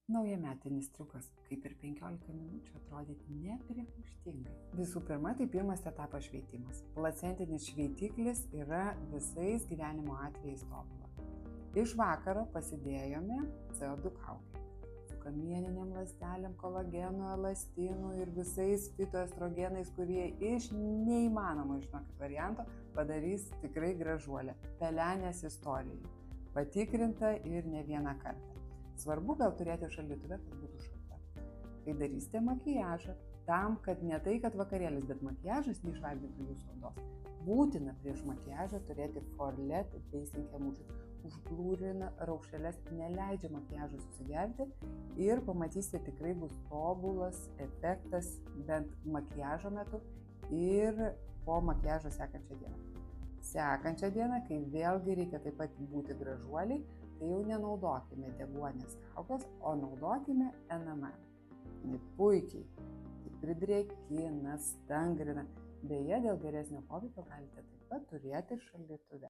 Naujametinis triukas, kaip ir 15 minučių atrodyti nepriekaištingai. Visų pirma, tai pirmas etapas šveitimas. Placentinis šveitiklis yra visais gyvenimo atvejais tobula. Iš vakaro pasidėjome CO2 kaukę. Su kamieninėm ląstelėm, kolagenu, elastinu ir visais fitoestrogenais, kurie iš neįmanomo, žinokit, varianto padarys tikrai gražuolę. Pelenės istorija. Patikrinta ir ne vieną kartą. Svarbu gal turėti šaldytuve, kad būtų šalta. Kai darysite makiažą, tam, kad ne tai, kad vakarėlis, bet makiažas neišvargintų jūsų odos, būtina prieš makiažą turėti Forlet Basing Emulsion. Užblūrina raukšleles, neleidžia makiažą susigerti ir pamatysite, tikrai bus tobulas efektas bent makiažo metu ir po makiažo sekančią dieną. Sekančią dieną, kai vėlgi reikia taip pat būti gražuoliai, tai jau nenaudokime deguonies kaukės, o naudokime NMN. Jis puikiai pridrėkina, stangrina. Beje, dėl geresnio poveikio galite taip pat turėti šaldytuve.